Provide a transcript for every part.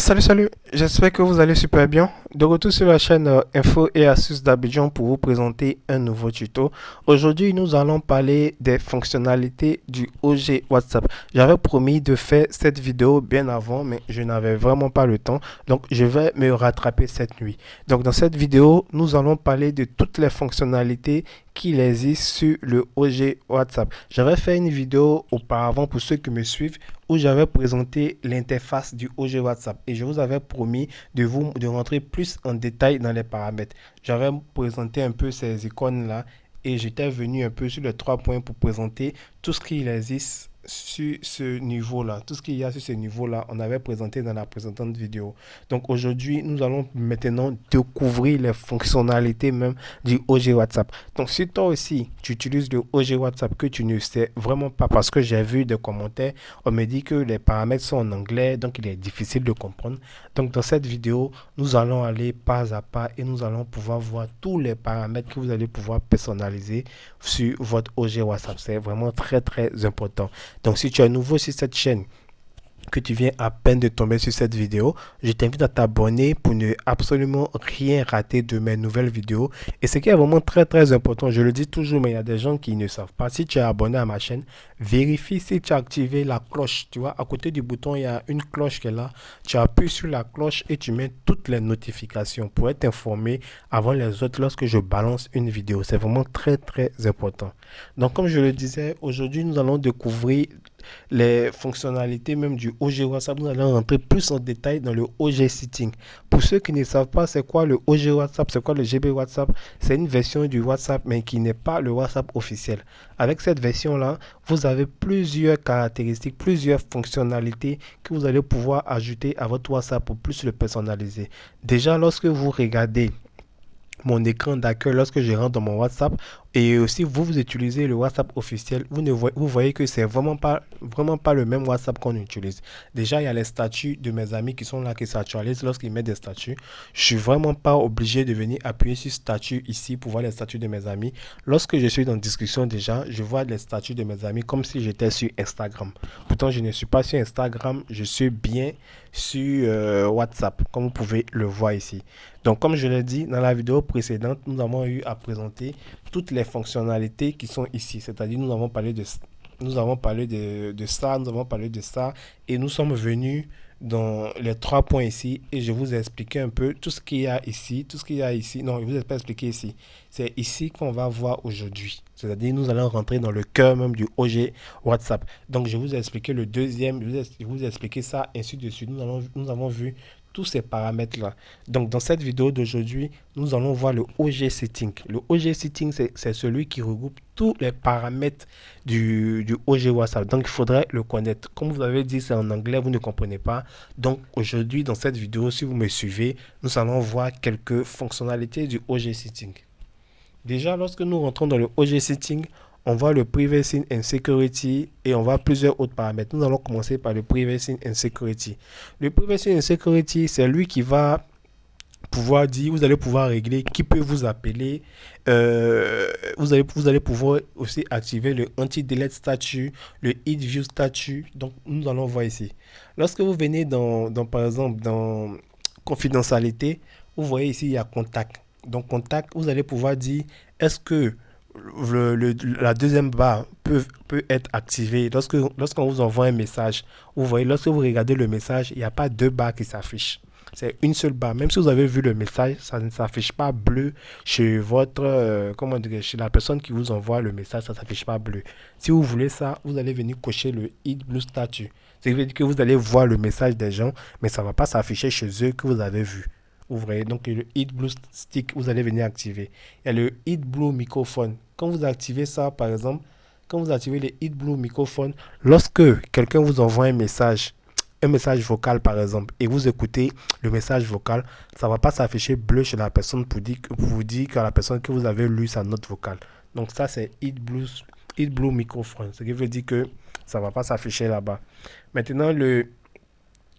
Salut, j'espère que vous allez super bien. De retour sur la chaîne Info et Astuces d'Abidjan pour vous présenter un nouveau tuto. Aujourd'hui, nous allons parler des fonctionnalités du OG WhatsApp. J'avais promis de faire cette vidéo bien avant, mais je n'avais vraiment pas le temps. Donc, je vais me rattraper cette nuit. Donc, dans cette vidéo, nous allons parler de toutes les fonctionnalités qu'il existe sur le OG WhatsApp. J'avais fait une vidéo auparavant pour ceux qui me suivent où j'avais présenté l'interface du OG WhatsApp et je vous avais promis de rentrer plus en détail dans les paramètres. J'avais présenté un peu ces icônes-là et j'étais venu un peu sur les 3 points pour présenter tout ce qu'il existe sur ce niveau-là. Tout ce qu'il y a sur ce niveau-là, on avait présenté dans la précédente vidéo. Donc aujourd'hui, nous allons maintenant découvrir les fonctionnalités même du OG WhatsApp. Donc si toi aussi, tu utilises le OG WhatsApp que tu ne sais vraiment pas parce que j'ai vu des commentaires, on me dit que les paramètres sont en anglais, donc il est difficile de comprendre. Donc dans cette vidéo, nous allons aller pas à pas et nous allons pouvoir voir tous les paramètres que vous allez pouvoir personnaliser sur votre OG WhatsApp. C'est vraiment très important. Donc si tu es nouveau sur cette chaîne, que tu viens à peine de tomber sur cette vidéo, je t'invite à t'abonner pour ne absolument rien rater de mes nouvelles vidéos. Et ce qui est vraiment très important, je le dis toujours, mais il y a des gens qui ne savent pas. Si tu es abonné à ma chaîne, vérifie si tu as activé la cloche. Tu vois, à côté du bouton, il y a une cloche qui est là. Tu appuies sur la cloche et tu mets toutes les notifications pour être informé avant les autres lorsque je balance une vidéo. C'est vraiment très important. Donc, comme je le disais, aujourd'hui, nous allons découvrir les fonctionnalités même du OG WhatsApp. Nous allons rentrer plus en détail dans le OG Setting. Pour ceux qui ne savent pas c'est quoi le OG WhatsApp, c'est quoi le GB WhatsApp, c'est une version du WhatsApp mais qui n'est pas le WhatsApp officiel. Avec cette version-là, vous avez plusieurs caractéristiques, plusieurs fonctionnalités que vous allez pouvoir ajouter à votre WhatsApp pour plus le personnaliser. Déjà, lorsque vous regardez mon écran d'accueil lorsque je rentre dans mon WhatsApp et aussi vous utilisez le WhatsApp officiel, vous voyez que c'est vraiment pas le même WhatsApp qu'on utilise. Déjà, il y a les statuts de mes amis qui sont là, qui s'actualisent lorsqu'ils mettent des statuts. Je suis vraiment pas obligé de venir appuyer sur statut ici pour voir les statuts de mes amis. Lorsque je suis dans discussion déjà, je vois les statuts de mes amis comme si j'étais sur Instagram. Pourtant, je ne suis pas sur Instagram, je suis bien sur WhatsApp, comme vous pouvez le voir ici. Donc, comme je l'ai dit dans la vidéo précédente, nous avons eu à présenter toutes les fonctionnalités qui sont ici. C'est-à-dire, nous avons parlé de ça, nous avons parlé de ça, et nous sommes venus dans les 3 points ici, et je vous ai expliqué un peu tout ce qu'il y a ici, tout ce qu'il y a ici. Non, je ne vous ai pas expliqué ici. C'est ici qu'on va voir aujourd'hui. C'est-à-dire, nous allons rentrer dans le cœur même du OG WhatsApp. Donc, je vous ai expliqué le deuxième, je vous ai expliqué ça, ainsi de suite. Nous avons vu tous ces paramètres-là. Donc, dans cette vidéo d'aujourd'hui, nous allons voir le OG Setting. Le OG Setting, c'est celui qui regroupe tous les paramètres du OG WhatsApp. Donc, il faudrait le connaître. Comme vous avez dit, c'est en anglais, vous ne comprenez pas. Donc, aujourd'hui, dans cette vidéo, si vous me suivez, nous allons voir quelques fonctionnalités du OG Setting. Déjà, lorsque nous rentrons dans le OG Setting, on voit le Privacy and Security et on voit plusieurs autres paramètres. Nous allons commencer par le Privacy and Security. Le Privacy and Security, c'est lui qui va pouvoir dire, vous allez pouvoir régler qui peut vous appeler. Vous allez pouvoir aussi activer le Anti-Delete Statut, le Hid View Statut. Donc, nous allons voir ici. Lorsque vous venez par exemple, dans Confidentialité, vous voyez ici, il y a Contact. Donc, Contact, vous allez pouvoir dire, est-ce que la deuxième barre peut être activée lorsqu'on vous envoie un message. Vous voyez, lorsque vous regardez le message, il n'y a pas deux barres qui s'affichent. C'est une seule barre. Même si vous avez vu le message, ça ne s'affiche pas bleu chez chez la personne qui vous envoie le message, ça ne s'affiche pas bleu. Si vous voulez ça, vous allez venir cocher le Hid Blue Statue. C'est-à-dire que vous allez voir le message des gens, mais ça ne va pas s'afficher chez eux que vous avez vu. Vous voyez, donc le Hid Blue Stick, vous allez venir activer. Il y a le Hid Blue Microphone. Quand vous activez ça, par exemple, quand vous activez le Hid Blue Microphone, lorsque quelqu'un vous envoie un message vocal par exemple, et vous écoutez le message vocal, ça ne va pas s'afficher bleu chez la personne pour vous dire que la personne que vous avez lu sa note vocale. Donc ça, c'est Hid Blue Microphone. Ce qui veut dire que ça ne va pas s'afficher là-bas. Maintenant,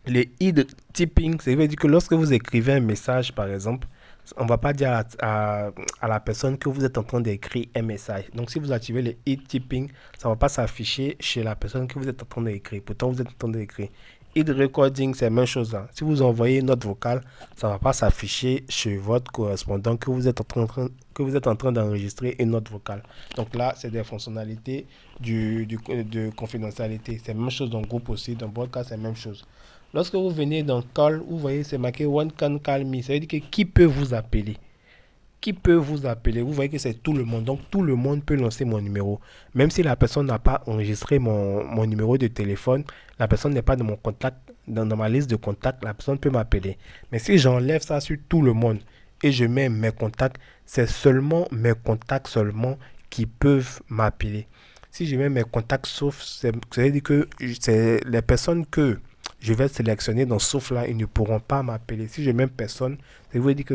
les hid typing, ça veut dire que lorsque vous écrivez un message, par exemple, on ne va pas dire à la personne que vous êtes en train d'écrire un message. Donc, si vous activez le hid typing, ça ne va pas s'afficher chez la personne que vous êtes en train d'écrire. Pourtant, vous êtes en train d'écrire. Id recording, c'est la même chose là. Si vous envoyez une note vocale, ça ne va pas s'afficher chez votre correspondant que vous êtes en train d'enregistrer une note vocale. Donc là, c'est des fonctionnalités de confidentialité. C'est la même chose dans le groupe aussi. Dans broadcast, c'est la même chose. Lorsque vous venez dans call, vous voyez, c'est marqué One can call me. Ça veut dire que qui peut vous appeler? Qui peut vous appeler? Vous voyez que c'est tout le monde. Donc, tout le monde peut lancer mon numéro. Même si la personne n'a pas enregistré mon numéro de téléphone, la personne n'est pas dans mon contact, dans ma liste de contacts, la personne peut m'appeler. Mais si j'enlève ça sur tout le monde et je mets mes contacts, c'est seulement mes contacts seulement qui peuvent m'appeler. Si je mets mes contacts sauf, ça veut dire que c'est les personnes que je vais sélectionner dans sauf là, ils ne pourront pas m'appeler. Si je mets personne, ça veut dire que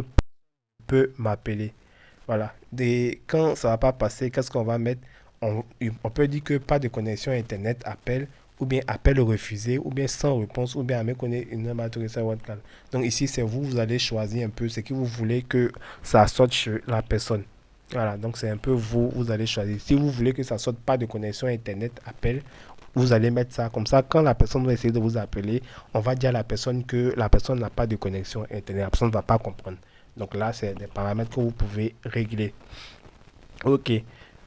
peut m'appeler. Voilà. Quand ça va pas passer, qu'est-ce qu'on va mettre? On peut dire que pas de connexion Internet, appel, ou bien appel refusé, ou bien sans réponse, ou bien à me connaître une WhatsApp. Donc ici, c'est vous, vous allez choisir un peu ce que vous voulez que ça sorte chez la personne. Voilà, donc c'est un peu vous, vous allez choisir. Si vous voulez que ça sorte pas de connexion Internet, appel, vous allez mettre ça comme ça. Quand la personne va essayer de vous appeler, on va dire à la personne que la personne n'a pas de connexion Internet. La personne ne va pas comprendre. Donc là, c'est des paramètres que vous pouvez régler. Ok.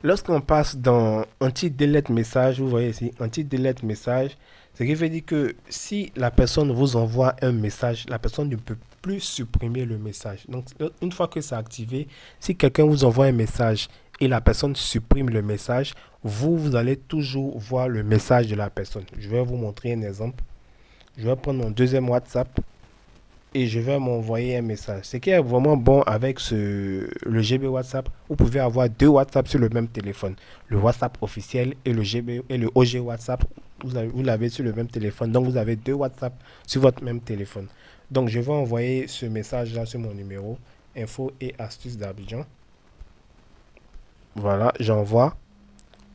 Lorsqu'on passe dans anti-delete message, vous voyez ici, anti-delete message, ce qui veut dire que si la personne vous envoie un message, la personne ne peut plus supprimer le message. Donc, une fois que c'est activé, si quelqu'un vous envoie un message et la personne supprime le message, vous allez toujours voir le message de la personne. Je vais vous montrer un exemple. Je vais prendre mon deuxième WhatsApp et je vais m'envoyer un message. Ce qui est vraiment bon avec le GB WhatsApp, vous pouvez avoir deux WhatsApp sur le même téléphone. Le WhatsApp officiel et le GB et le OG WhatsApp, vous l'avez sur le même téléphone. Donc vous avez deux WhatsApp sur votre même téléphone. Donc je vais envoyer ce message là sur mon numéro info et astuces d'Abidjan. Voilà, j'envoie.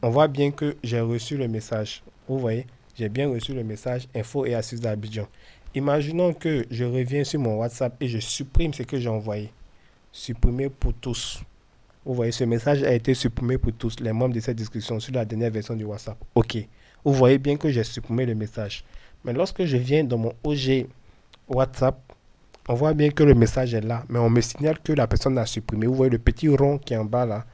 On voit bien que j'ai reçu le message. Vous voyez, j'ai bien reçu le message info et astuces d'Abidjan. Imaginons que je reviens sur mon WhatsApp et je supprime ce que j'ai envoyé. Supprimer pour tous. Vous voyez, ce message a été supprimé pour tous les membres de cette discussion sur la dernière version du WhatsApp. OK. Vous voyez bien que j'ai supprimé le message. Mais lorsque je viens dans mon OG WhatsApp, on voit bien que le message est là. Mais on me signale que la personne a supprimé. Vous voyez le petit rond qui est en bas là.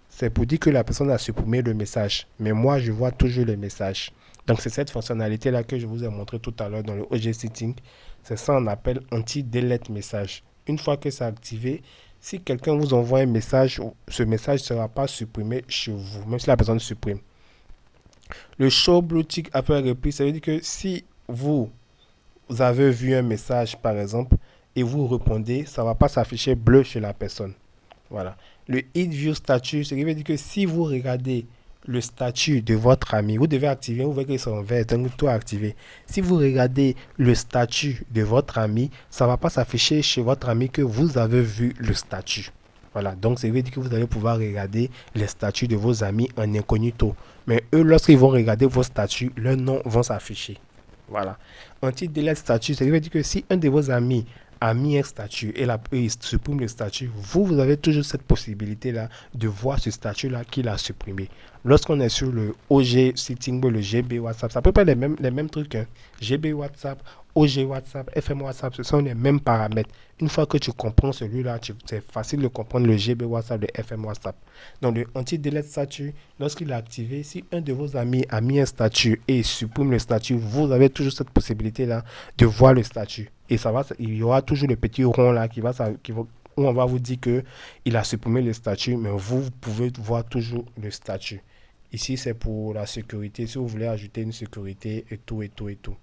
C'est pour dire que la personne a supprimé le message. Mais moi, je vois toujours le message. Donc, c'est cette fonctionnalité-là que je vous ai montré tout à l'heure dans le OG Setting. C'est ça qu'on appelle anti-delete message. Une fois que c'est activé, si quelqu'un vous envoie un message, ce message ne sera pas supprimé chez vous, même si la personne supprime. Le show blue tick après repli, ça veut dire que si vous avez vu un message, par exemple, et vous répondez, ça ne va pas s'afficher bleu chez la personne. Voilà. Le Hit View Statut, ce qui veut dire que si vous regardez le statut de votre ami, vous devez activer, vous voyez qu'ils sont verts, donc tout activé. Si vous regardez le statut de votre ami, ça ne va pas s'afficher chez votre ami que vous avez vu le statut. Voilà, donc ça veut dire que vous allez pouvoir regarder les statuts de vos amis en incognito. Mais eux, lorsqu'ils vont regarder vos statuts, leurs noms vont s'afficher. Voilà. Anti-delete statut, ça veut dire que si un de vos amis a mis un statut et il supprime le statut, vous avez toujours cette possibilité-là de voir ce statut-là qu'il a supprimé. Lorsqu'on est sur le OG Setting ou le GB WhatsApp, c'est à peu près les mêmes trucs. Hein. GB WhatsApp, OG WhatsApp, FM WhatsApp, ce sont les mêmes paramètres. Une fois que tu comprends celui-là, c'est facile de comprendre le GB WhatsApp, le FM WhatsApp. Donc le anti-delete statut, lorsqu'il est activé, si un de vos amis a mis un statut et supprime le statut, vous avez toujours cette possibilité-là de voir le statut. Et il y aura toujours le petit rond là où on va vous dire qu'il a supprimé le statut, mais vous pouvez voir toujours le statut. Ici, c'est pour la sécurité. Si vous voulez ajouter une sécurité et tout, et tout, et tout.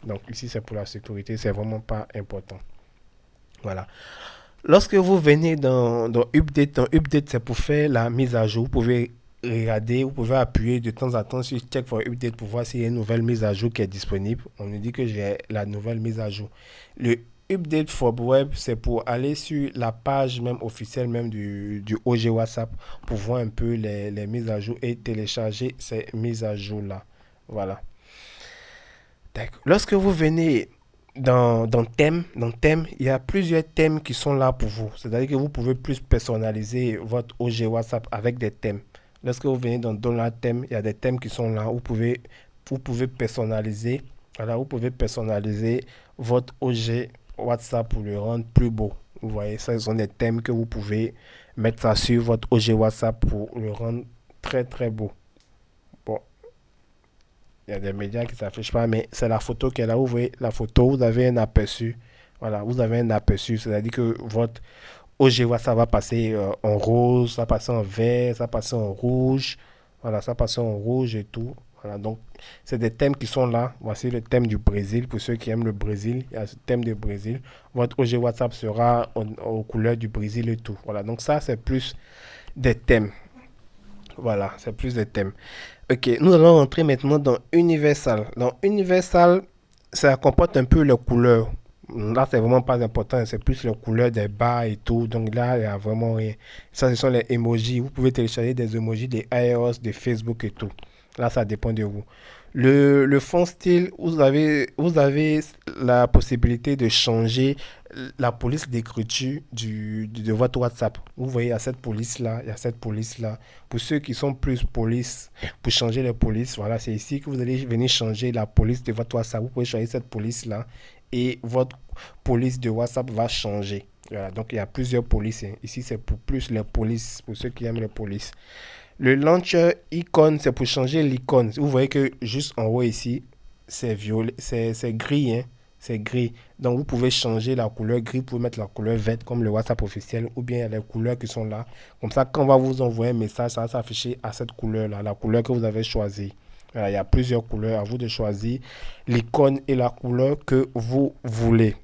Donc ici, c'est pour la sécurité. C'est vraiment pas important. Voilà. Lorsque vous venez dans Update, c'est pour faire la mise à jour. Vous pouvez regarder, vous pouvez appuyer de temps en temps sur Check for Update pour voir s'il y a une nouvelle mise à jour qui est disponible. On nous dit que j'ai la nouvelle mise à jour. Le Update for Web, c'est pour aller sur la page même officielle même du OG WhatsApp pour voir un peu les mises à jour et télécharger ces mises à jour-là. Voilà. Lorsque vous venez dans thème, il y a plusieurs thèmes qui sont là pour vous. C'est-à-dire que vous pouvez plus personnaliser votre OG WhatsApp avec des thèmes. Lorsque vous venez dans la thème, il y a des thèmes qui sont là. Vous pouvez personnaliser Voilà, vous pouvez personnaliser votre OG WhatsApp pour le rendre plus beau. Vous voyez, ça, ce sont des thèmes que vous pouvez mettre ça sur votre OG WhatsApp pour le rendre très très beau. Bon, il y a des médias qui ne s'affichent pas, mais c'est la photo qui est là. Vous voyez la photo, vous avez un aperçu. Voilà, vous avez un aperçu, c'est-à-dire que votre OG WhatsApp va passer en rose, ça va passer en vert, ça va passer en rouge. Voilà, ça va passer en rouge et tout. Voilà, donc c'est des thèmes qui sont là. Voici le thème du Brésil. Pour ceux qui aiment le Brésil, il y a ce thème du Brésil. Votre OG WhatsApp sera aux couleurs du Brésil et tout. Voilà, donc ça, c'est plus des thèmes. Voilà, c'est plus des thèmes. Ok, nous allons rentrer maintenant dans Universal. Dans Universal, ça comporte un peu les couleurs. Là, c'est vraiment pas important, c'est plus les couleurs des bas et tout. Donc là, il n'y a vraiment rien. Ça, ce sont les emojis. Vous pouvez télécharger des emojis des iOS, de Facebook et tout. Là, ça dépend de vous. Le fond style, vous avez la possibilité de changer la police d'écriture de votre WhatsApp. Vous voyez, il y a cette police-là, il y a cette police-là. Pour ceux qui sont plus police, pour changer les polices, voilà, c'est ici que vous allez venir changer la police de votre WhatsApp. Vous pouvez changer cette police-là et votre police de WhatsApp va changer. Voilà, donc il y a plusieurs polices, hein. Ici, c'est pour plus les polices, pour ceux qui aiment les polices. Le launcher icône, c'est pour changer l'icône. Vous voyez que juste en haut ici, c'est violet, c'est gris, hein. C'est gris. Donc vous pouvez changer la couleur gris pour mettre la couleur verte comme le WhatsApp officiel ou bien les couleurs qui sont là. Comme ça, quand on va vous envoyer un message, ça va s'afficher à cette couleur-là, la couleur que vous avez choisie. Voilà, il y a plusieurs couleurs, à vous de choisir l'icône et la couleur que vous voulez.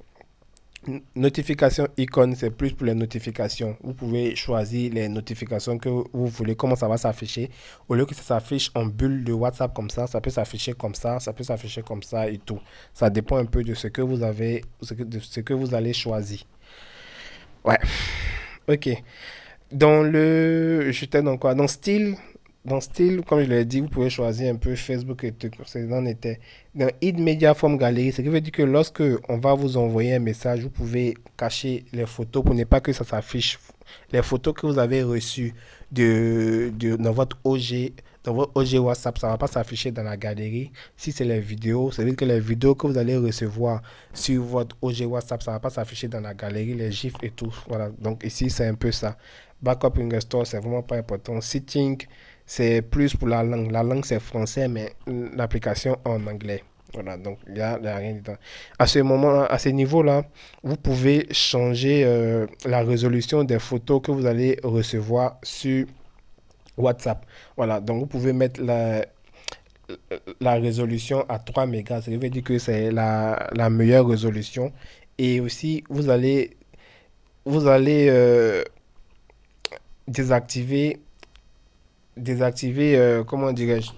Notification icône, c'est plus pour les notifications. Vous pouvez choisir les notifications que vous voulez, comment ça va s'afficher. Au lieu que ça s'affiche en bulle de WhatsApp comme ça peut s'afficher comme ça peut s'afficher comme ça et tout. Ça dépend un peu de ce que vous avez, de ce que vous allez choisir. Ouais, ok. J'étais dans quoi? Dans style, comme je l'ai dit, vous pouvez choisir un peu Facebook et tout. C'est dans était. Dans Hide Media Form Gallery, ce qui veut dire que lorsque on va vous envoyer un message, vous pouvez cacher les photos pour ne pas que ça s'affiche. Les photos que vous avez reçues dans votre OG WhatsApp, ça ne va pas s'afficher dans la galerie. Si c'est les vidéos, ça veut dire que les vidéos que vous allez recevoir sur votre OG WhatsApp, ça ne va pas s'afficher dans la galerie, les GIFs et tout. Voilà, donc ici, c'est un peu ça. Backup in Restore, c'est vraiment pas important. Setting, c'est plus pour la langue. La langue, c'est français, mais l'application en anglais. Voilà, donc il y a rien dedans. À ce moment-là, à ce niveau-là, vous pouvez changer la résolution des photos que vous allez recevoir sur WhatsApp. Voilà, donc vous pouvez mettre la résolution à 3 mégas. Ça veut dire que c'est la meilleure résolution. Et aussi, vous allez désactiver, comment dirais-je,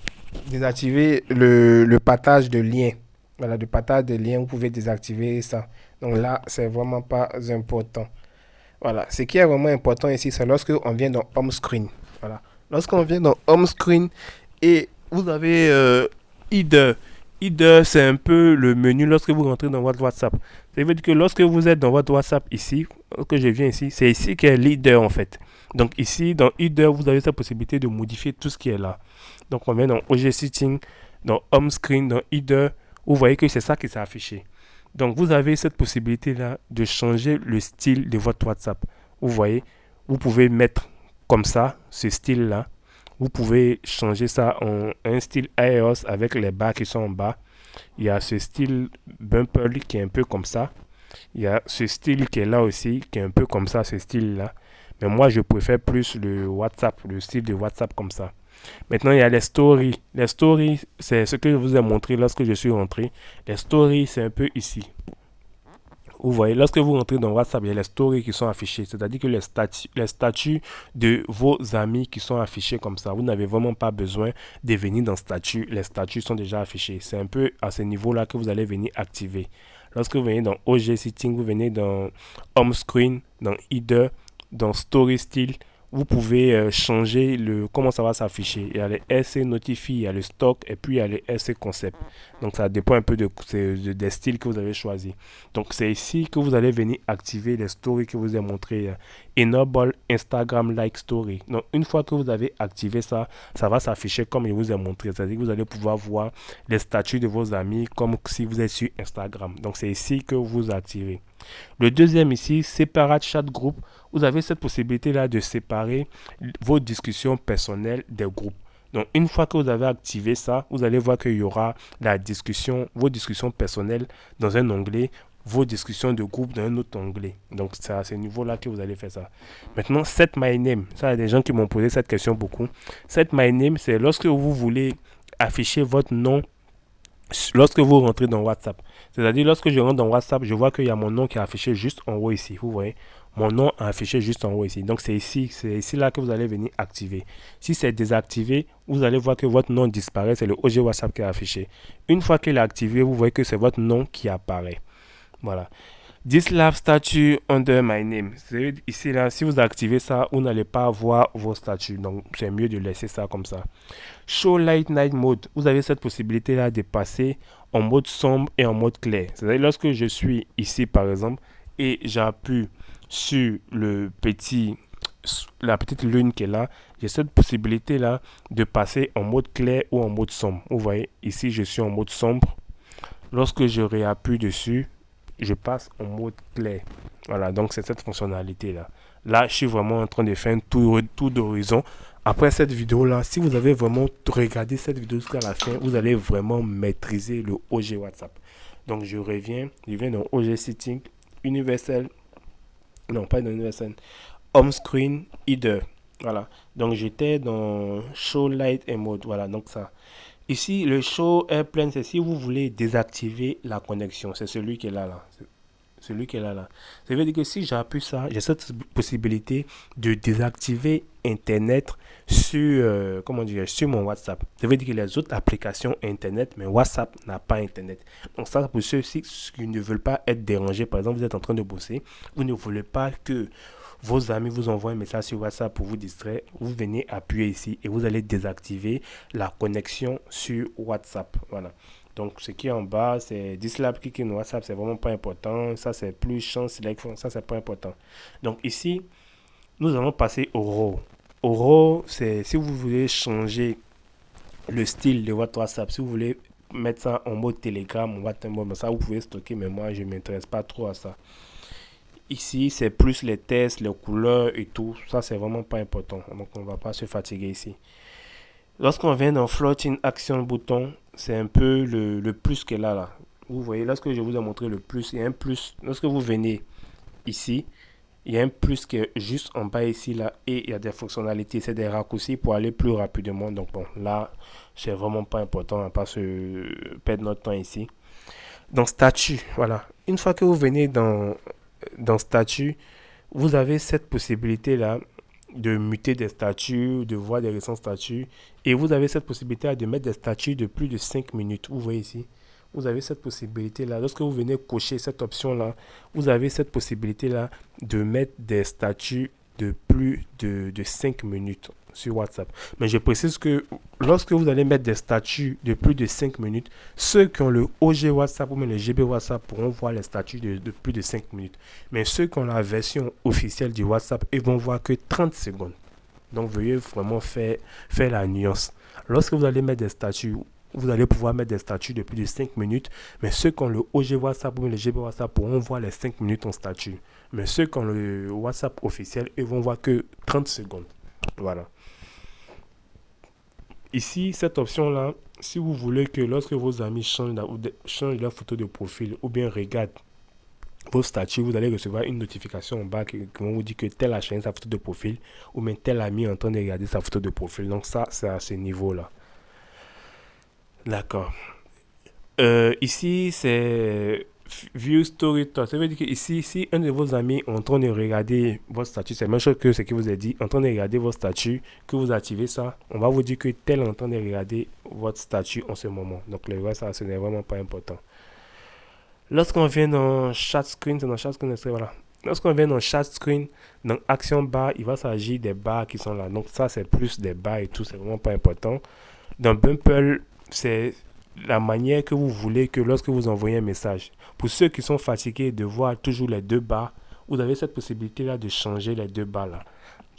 désactiver le partage de liens. Voilà, le partage de liens, vous pouvez désactiver ça. Donc là, c'est vraiment pas important. Voilà, ce qui est vraiment important ici, c'est lorsque on vient dans Home Screen. Voilà, lorsqu'on vient dans Home Screen et vous avez Header. Header, c'est un peu le menu lorsque vous rentrez dans votre WhatsApp. Ça veut dire que lorsque vous êtes dans votre WhatsApp ici, lorsque je viens ici, c'est ici qu'est l'Header en fait. Donc ici, dans Header, vous avez cette possibilité de modifier tout ce qui est là. Donc on vient dans OG Setting, dans Home Screen, dans Header. Vous voyez que c'est ça qui s'est affiché. Donc vous avez cette possibilité-là de changer le style de votre WhatsApp. Vous voyez, vous pouvez mettre comme ça, ce style-là. Vous pouvez changer ça en un style iOS avec les barres qui sont en bas. Il y a ce style bumper qui est un peu comme ça. Il y a ce style qui est là aussi, qui est un peu comme ça, ce style-là. Mais moi, je préfère plus le WhatsApp, le style de WhatsApp comme ça. Maintenant, il y a les stories. Les stories, c'est ce que je vous ai montré lorsque je suis rentré. Les stories, c'est un peu ici. Vous voyez, lorsque vous rentrez dans WhatsApp, il y a les stories qui sont affichées. C'est-à-dire que les statuts de vos amis qui sont affichés comme ça. Vous n'avez vraiment pas besoin de venir dans statut. Les statuts sont déjà affichés. C'est un peu à ce niveau-là que vous allez venir activer. Lorsque vous venez dans OG Setting, vous venez dans Home Screen, dans Header, dans Story Style. vous pouvez changer comment ça va s'afficher. Il y a les RC Notify, il y a le stock et puis il y a les RC Concept. Donc ça dépend un peu des styles que vous avez choisi. Donc c'est ici que vous allez venir activer les stories que je vous ai montré. Enable Instagram Like Story. Donc une fois que vous avez activé ça, ça va s'afficher comme je vous ai montré. C'est-à-dire que vous allez pouvoir voir les statuts de vos amis comme si vous êtes sur Instagram. Donc c'est ici que vous activez. Le deuxième ici, Separate Chat Group. Vous avez cette possibilité-là de séparer vos discussions personnelles des groupes. Donc, une fois que vous avez activé ça, vous allez voir qu'il y aura vos discussions personnelles dans un onglet, vos discussions de groupe dans un autre onglet. Donc, c'est à ce niveau-là que vous allez faire ça. Maintenant, Set My Name. Ça, il y a des gens qui m'ont posé cette question beaucoup. Set My Name, c'est lorsque vous voulez afficher votre nom lorsque vous rentrez dans WhatsApp. C'est-à-dire, lorsque je rentre dans WhatsApp, je vois qu'il y a mon nom qui est affiché juste en haut ici. Vous voyez, mon nom est affiché juste en haut ici. Donc, c'est ici là que vous allez venir activer. Si c'est désactivé, vous allez voir que votre nom disparaît. C'est le OG WhatsApp qui est affiché. Une fois qu'il est activé, vous voyez que c'est votre nom qui apparaît. Voilà. This live statue under my name. Ici, là, si vous activez ça, vous n'allez pas voir vos statuts. Donc, c'est mieux de laisser ça comme ça. Show Light Night Mode. Vous avez cette possibilité-là de passer en mode sombre et en mode clair. C'est-à-dire, lorsque je suis ici, par exemple, et j'appuie sur la petite lune qui est là, j'ai cette possibilité-là de passer en mode clair ou en mode sombre. Vous voyez, ici, je suis en mode sombre. Lorsque je réappuie dessus, je passe en mode clair. Voilà, donc c'est cette fonctionnalité-là. Là, je suis vraiment en train de faire un tour d'horizon. Après cette vidéo-là, si vous avez vraiment regardé cette vidéo jusqu'à la fin, vous allez vraiment maîtriser le OG WhatsApp. Donc, je viens dans OG Setting, Universal, non, pas dans Universal, Home Screen, Header. Voilà, donc j'étais dans Show Light and Mode. Voilà, donc ça. Ici, le Show Airplane, c'est si vous voulez désactiver la connexion. C'est celui qui est là. Celui qui est là. Ça veut dire que si j'appuie ça, j'ai cette possibilité de désactiver Internet sur, sur mon WhatsApp. Ça veut dire que les autres applications Internet, mais WhatsApp n'a pas Internet. Donc ça, pour ceux-ci qui ne veulent pas être dérangés, par exemple, vous êtes en train de bosser, vous ne voulez pas que vos amis vous envoient un message sur WhatsApp pour vous distraire, vous venez appuyer ici et vous allez désactiver la connexion sur WhatsApp. Voilà. Donc, ce qui est en bas, c'est Dislab Click in WhatsApp, c'est vraiment pas important. Ça, c'est plus chance, ça, c'est pas important. Donc, ici, nous allons passer au RAW. Au RAW, c'est si vous voulez changer le style de votre WhatsApp, si vous voulez mettre ça en mode Telegram, en mode ça, vous pouvez stocker, mais moi, je ne m'intéresse pas trop à ça. Ici, c'est plus les tests, les couleurs et tout. Ça, c'est vraiment pas important. Donc, on ne va pas se fatiguer ici. Lorsqu'on vient dans Floating Action Bouton, c'est un peu le plus qu'elle a là. Vous voyez, lorsque je vous ai montré le plus, il y a un plus. Lorsque vous venez ici, il y a un plus qui est juste en bas ici là. Et il y a des fonctionnalités, c'est des raccourcis pour aller plus rapidement. Donc bon, là, c'est vraiment pas important. On ne va pas se perdre notre temps ici. Dans Statut, voilà. Une fois que vous venez dans Statut, vous avez cette possibilité là de muter des statuts, de voir des récents statuts. Et vous avez cette possibilité de mettre des statuts de plus de 5 minutes. Vous voyez ici, vous avez cette possibilité-là. Lorsque vous venez cocher cette option-là, vous avez cette possibilité-là de mettre des statuts de plus de 5 minutes sur WhatsApp. Mais je précise que lorsque vous allez mettre des statuts de plus de 5 minutes, ceux qui ont le OG WhatsApp ou même le GB WhatsApp pourront voir les statuts de plus de 5 minutes. Mais ceux qui ont la version officielle du WhatsApp, ils vont voir que 30 secondes. Donc, veuillez vraiment faire la nuance. Lorsque vous allez mettre des statuts, vous allez pouvoir mettre des statuts de plus de 5 minutes. Mais ceux qui ont le OG WhatsApp ou le GB WhatsApp pourront voir les 5 minutes en statut. Mais ceux qui ont le WhatsApp officiel, ils vont voir que 30 secondes. Voilà. Ici, cette option-là, si vous voulez que lorsque vos amis changent leur photo de profil ou bien regardent vos statuts, vous allez recevoir une notification en bas qui vous dit que tel a changé sa photo de profil ou bien tel ami est en train de regarder sa photo de profil. Donc ça, c'est à ce niveau-là. D'accord. Ici, c'est View Story Talk. Ça veut dire que ici, si un de vos amis est en train de regarder votre statut, c'est la même chose que ce que vous a dit, en train de regarder votre statut, que vous activez ça, on va vous dire que tel est en train de regarder votre statut en ce moment. Donc le reste, ça, ce n'est vraiment pas important. Lorsqu'on vient dans Chat Screen, c'est dans Chat Screen, voilà. lorsqu'on vient dans chat screen, dans action bar, il va s'agir des barres qui sont là. Donc ça, c'est plus des barres et tout, c'est vraiment pas important. Dans Bumble, c'est la manière que vous voulez que lorsque vous envoyez un message. Pour ceux qui sont fatigués de voir toujours les deux barres, vous avez cette possibilité-là de changer les deux barres là.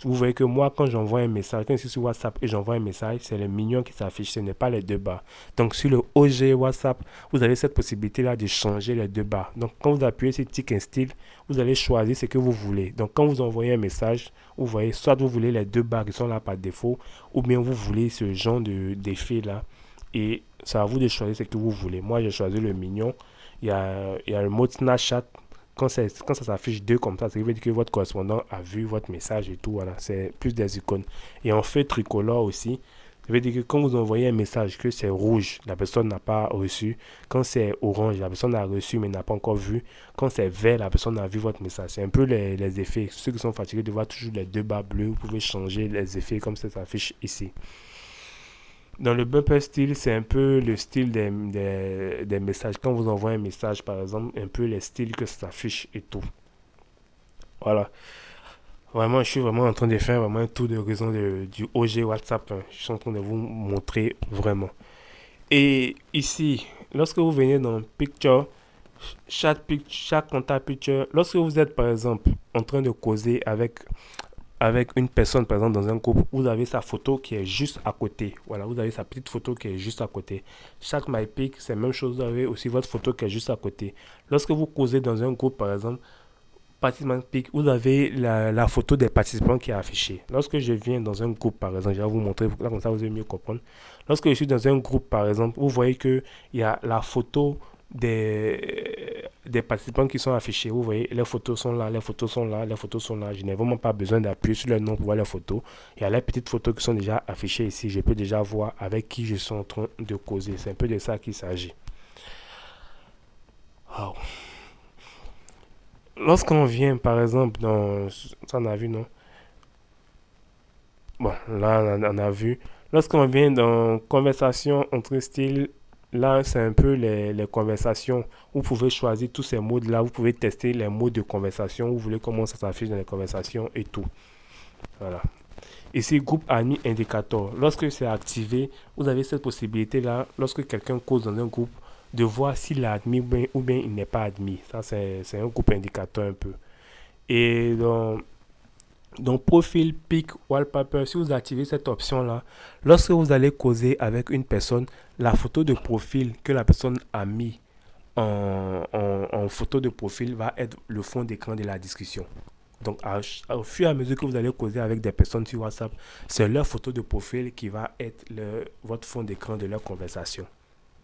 Vous voyez que moi, quand j'envoie un message, quand je suis sur WhatsApp et j'envoie un message, c'est le mignon qui s'affiche, ce n'est pas les deux barres. Donc, sur le OG WhatsApp, vous avez cette possibilité-là de changer les deux barres. Donc, quand vous appuyez sur Tick and Style, vous allez choisir ce que vous voulez. Donc, quand vous envoyez un message, vous voyez, soit vous voulez les deux barres qui sont là par défaut, ou bien vous voulez ce genre d'effet-là. Et c'est à vous de choisir ce que vous voulez. Moi, j'ai choisi le mignon. Il y a le mode Snapchat. Quand ça s'affiche deux comme ça veut dire que votre correspondant a vu votre message et tout. Voilà, c'est plus des icônes. Et en fait, tricolore aussi. Ça veut dire que quand vous envoyez un message que c'est rouge, la personne n'a pas reçu. Quand c'est orange, la personne a reçu mais n'a pas encore vu. Quand c'est vert, la personne a vu votre message. C'est un peu les effets. Ceux qui sont fatigués de voir toujours les deux barres bleues, vous pouvez changer les effets comme ça s'affiche ici. Dans le bumper style, c'est un peu le style des messages. Quand vous envoyez un message, par exemple, un peu les styles que ça s'affiche et tout. Voilà. Vraiment, je suis vraiment en train de faire vraiment un tour d'horizon du OG WhatsApp, hein. Je suis en train de vous montrer vraiment. Et ici, lorsque vous venez dans Picture, chaque contact Picture, lorsque vous êtes par exemple en train de causer avec une personne, par exemple, dans un groupe, vous avez sa photo qui est juste à côté. Voilà, vous avez sa petite photo qui est juste à côté. Chaque MyPic, c'est la même chose, vous avez aussi votre photo qui est juste à côté. Lorsque vous causez dans un groupe, par exemple, Participant Pic, vous avez la photo des participants qui est affichée. Lorsque je viens dans un groupe, par exemple, je vais vous montrer, là, comme ça vous allez mieux comprendre. Lorsque je suis dans un groupe, par exemple, vous voyez qu'il y a la photo des participants qui sont affichés. Vous voyez, les photos sont là, les photos sont là, les photos sont là. Je n'ai vraiment pas besoin d'appuyer sur le nom pour voir les photos. Il y a les petites photos qui sont déjà affichées ici. Je peux déjà voir avec qui je suis en train de causer. C'est un peu de ça qu'il s'agit. Wow. Lorsqu'on vient, par exemple, dans... Ça, on a vu, non? Bon, là, on a vu. Lorsqu'on vient dans conversation entre styles, là, c'est un peu les conversations. Vous pouvez choisir tous ces modes-là. Vous pouvez tester les modes de conversation. Vous voulez comment ça s'affiche dans les conversations et tout. Voilà. Ici, groupe admin indicator. Lorsque c'est activé, vous avez cette possibilité-là, lorsque quelqu'un cause dans un groupe, de voir s'il est admis ou bien il n'est pas admis. Ça, c'est un groupe indicateur un peu. Et dans profil, pic, wallpaper, si vous activez cette option-là, lorsque vous allez causer avec une personne, la photo de profil que la personne a mis en photo de profil va être le fond d'écran de la discussion. Donc, au fur et à mesure que vous allez causer avec des personnes sur WhatsApp, c'est leur photo de profil qui va être votre fond d'écran de leur conversation.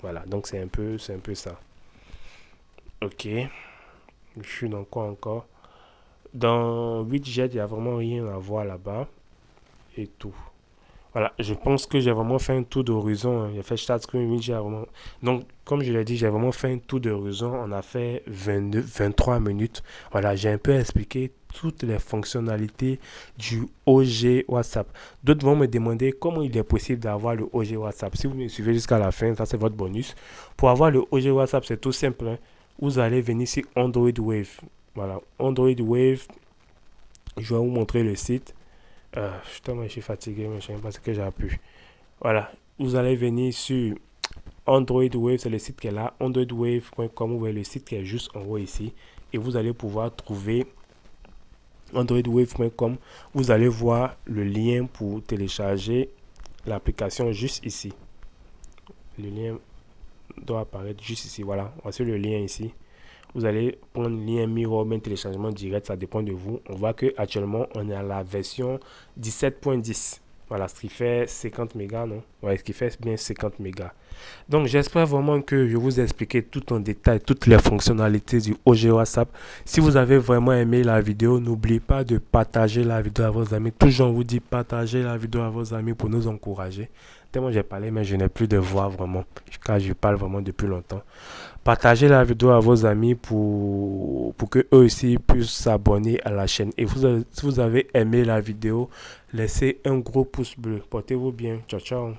Voilà, donc c'est un peu ça. Ok, je suis dans quoi encore? Dans Widget, il n'y a vraiment rien à voir là-bas et tout. Voilà, je pense que j'ai vraiment fait un tour d'horizon, hein. J'ai fait start screen, widget, vraiment. Donc, comme je l'ai dit, j'ai vraiment fait un tour d'horizon. On a fait 23 minutes. Voilà, j'ai un peu expliqué toutes les fonctionnalités du OG WhatsApp. D'autres vont me demander comment il est possible d'avoir le OG WhatsApp. Si vous me suivez jusqu'à la fin, ça c'est votre bonus. Pour avoir le OG WhatsApp, c'est tout simple, hein. Vous allez venir sur Android Wave. Voilà, Android Wave. Je vais vous montrer le site. Putain, moi je suis fatigué, mais je ne sais pas ce que j'ai pu. Voilà, vous allez venir sur Android Wave, c'est le site qui est là, androidwave.com. Vous voyez le site qui est juste en haut ici. Et vous allez pouvoir trouver androidwave.com. Vous allez voir le lien pour télécharger l'application juste ici. Le lien doit apparaître juste ici. Voilà, voici le lien ici. Vous allez prendre le lien Miro, même téléchargement direct, ça dépend de vous. On voit que actuellement on est à la version 17.10. Voilà, ce qui fait 50 mégas, non? Ouais, ce qui fait bien 50 mégas. Donc, j'espère vraiment que je vous ai expliqué tout en détail, toutes les fonctionnalités du OG WhatsApp. Si vous avez vraiment aimé la vidéo, n'oubliez pas de partager la vidéo à vos amis. Toujours, on vous dit partagez la vidéo à vos amis pour nous encourager. Tellement j'ai parlé, mais je n'ai plus de voix vraiment, car je parle vraiment depuis longtemps. Partagez la vidéo à vos amis pour que eux aussi puissent s'abonner à la chaîne. Et si vous avez aimé la vidéo, laissez un gros pouce bleu. Portez-vous bien. Ciao, ciao.